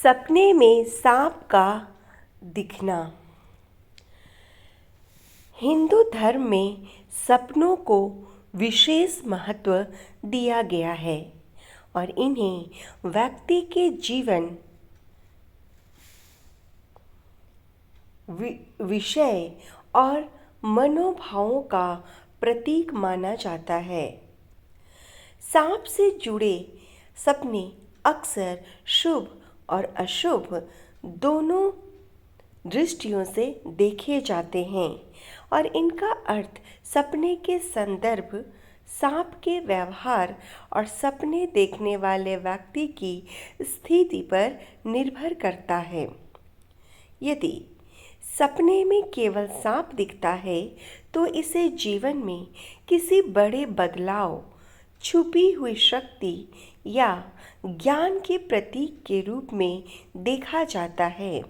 सपने में सांप का दिखना। हिंदू धर्म में सपनों को विशेष महत्व दिया गया है और इन्हें व्यक्ति के जीवन विषय और मनोभावों का प्रतीक माना जाता है। सांप से जुड़े सपने अक्सर शुभ और अशुभ दोनों दृष्टियों से देखे जाते हैं और इनका अर्थ सपने के संदर्भ, सांप के व्यवहार और सपने देखने वाले व्यक्ति की स्थिति पर निर्भर करता है। यदि सपने में केवल सांप दिखता है तो इसे जीवन में किसी बड़े बदलाव, छुपी हुई शक्ति या ज्ञान के प्रतीक के रूप में देखा जाता है।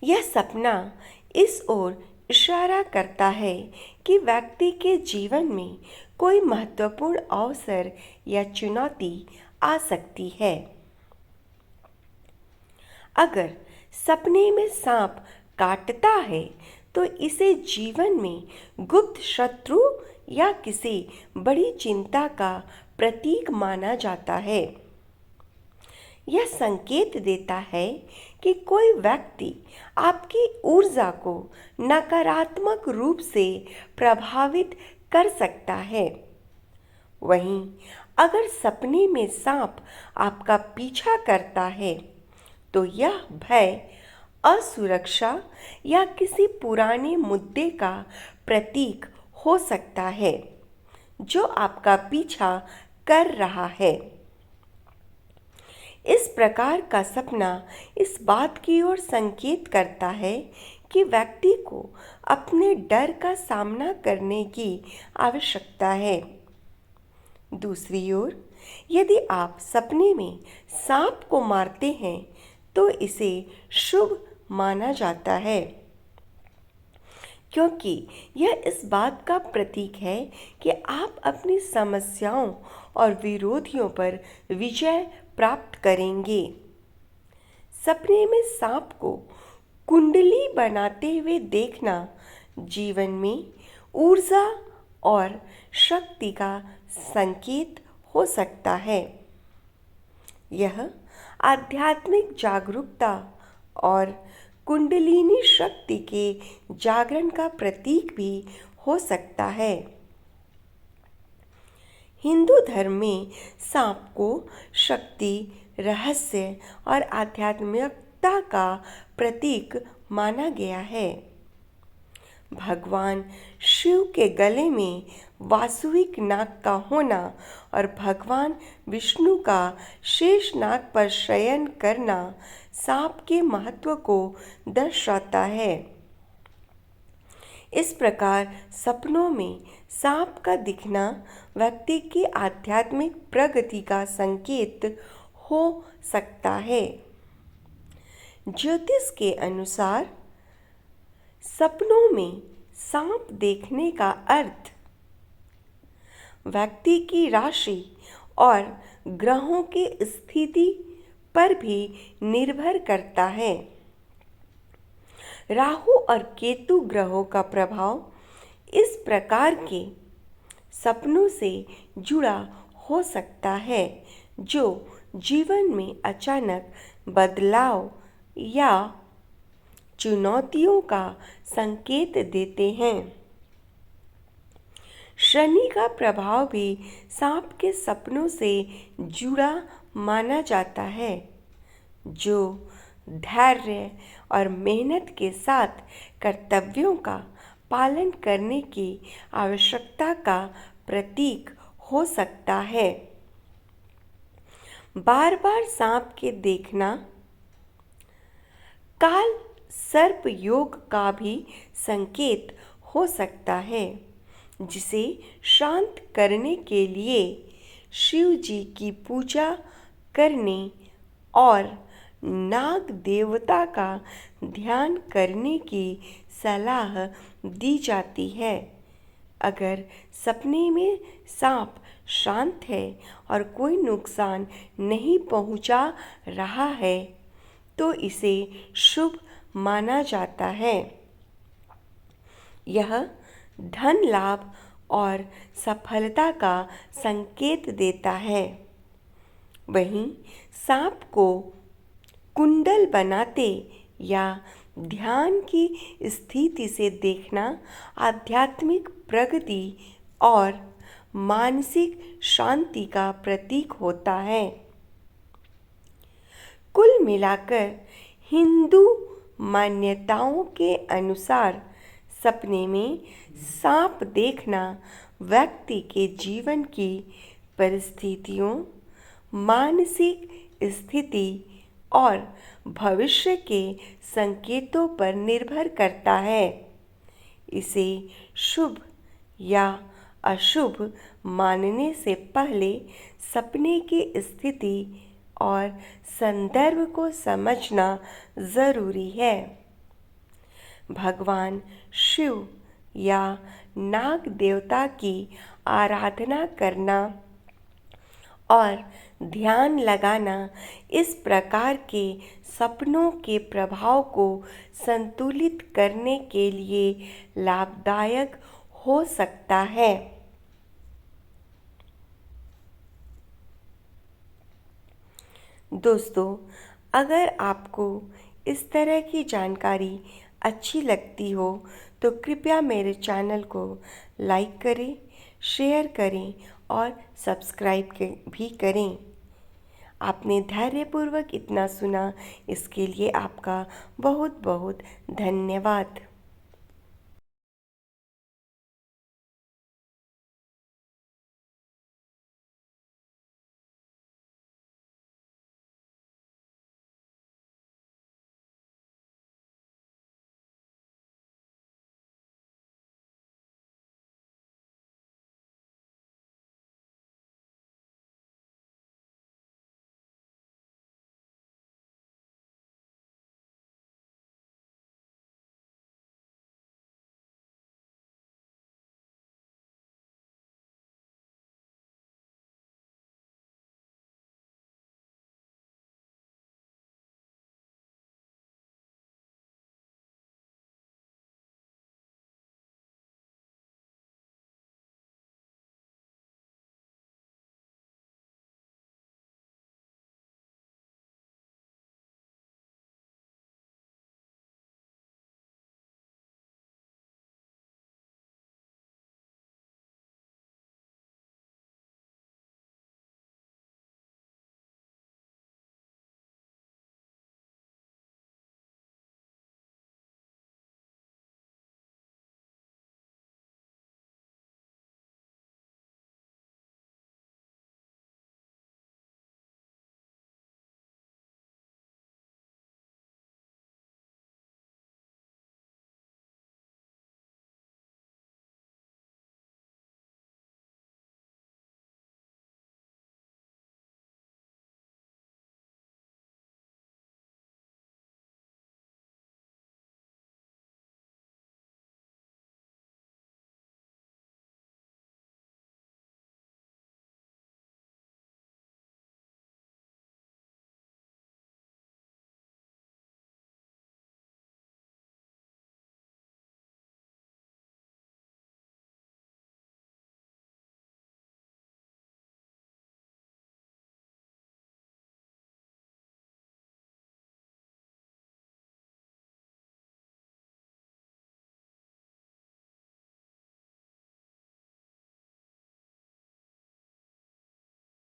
यह सपना इस ओर इशारा करता है कि व्यक्ति के जीवन में कोई महत्वपूर्ण अवसर या चुनौती आ सकती है। अगर सपने में सांप काटता है तो इसे जीवन में गुप्त शत्रु या किसी बड़ी चिंता का प्रतीक माना जाता है। यह संकेत देता है कि कोई व्यक्ति आपकी ऊर्जा को नकारात्मक रूप से प्रभावित कर सकता है। वहीं अगर सपने में सांप आपका पीछा करता है तो यह भय, असुरक्षा या किसी पुराने मुद्दे का प्रतीक हो सकता है जो आपका पीछा कर रहा है। इस प्रकार का सपना इस बात की ओर संकेत करता है कि व्यक्ति को अपने डर का सामना करने की आवश्यकता है। दूसरी ओर, यदि आप सपने में सांप को मारते हैं तो इसे शुभ माना जाता है, क्योंकि यह इस बात का प्रतीक है कि आप अपनी समस्याओं और विरोधियों पर विजय प्राप्त करेंगे। सपने में सांप को कुंडली बनाते हुए देखना जीवन में ऊर्जा और शक्ति का संकेत हो सकता है। यह आध्यात्मिक जागरूकता और कुंडलिनी शक्ति के जागरण का प्रतीक भी हो सकता है। हिंदू धर्म में सांप को शक्ति, रहस्य और आध्यात्मिकता का प्रतीक माना गया है। भगवान शिव के गले में वासुकिक नाग का होना और भगवान विष्णु का शेष नाग पर शयन करना सांप के महत्व को दर्शाता है। इस प्रकार सपनों में सांप का दिखना व्यक्ति की आध्यात्मिक प्रगति का संकेत हो सकता है। ज्योतिष के अनुसार सपनों में सांप देखने का अर्थ व्यक्ति की राशि और ग्रहों की स्थिति पर भी निर्भर करता है। राहु और केतु ग्रहों का प्रभाव इस प्रकार के सपनों से जुड़ा हो सकता है जो जीवन में अचानक बदलाव या चुनौतियों का संकेत देते हैं। शनि का प्रभाव भी सांप के सपनों से जुड़ा माना जाता है, जो धैर्य और मेहनत के साथ कर्तव्यों का पालन करने की आवश्यकता का प्रतीक हो सकता है। बार बार सांप के देखना काल सर्प योग का भी संकेत हो सकता है, जिसे शांत करने के लिए शिव जी की पूजा करने और नाग देवता का ध्यान करने की सलाह दी जाती है। अगर सपने में सांप शांत है और कोई नुकसान नहीं पहुंचा रहा है तो इसे शुभ माना जाता है। यह धन लाभ और सफलता का संकेत देता है। वहीं सांप को कुंडल बनाते या ध्यान की स्थिति से देखना आध्यात्मिक प्रगति और मानसिक शांति का प्रतीक होता है। कुल मिलाकर हिंदू मान्यताओं के अनुसार सपने में सांप देखना व्यक्ति के जीवन की परिस्थितियों, मानसिक स्थिति और भविष्य के संकेतों पर निर्भर करता है। इसे शुभ या अशुभ मानने से पहले सपने की स्थिति और संदर्भ को समझना ज़रूरी है। भगवान शिव या नाग देवता की आराधना करना और ध्यान लगाना इस प्रकार के सपनों के प्रभाव को संतुलित करने के लिए लाभदायक हो सकता है। दोस्तों, अगर आपको इस तरह की जानकारी अच्छी लगती हो तो कृपया मेरे चैनल को लाइक करें, शेयर करें और सब्सक्राइब भी करें। आपने धैर्यपूर्वक इतना सुना, इसके लिए आपका बहुत बहुत धन्यवाद।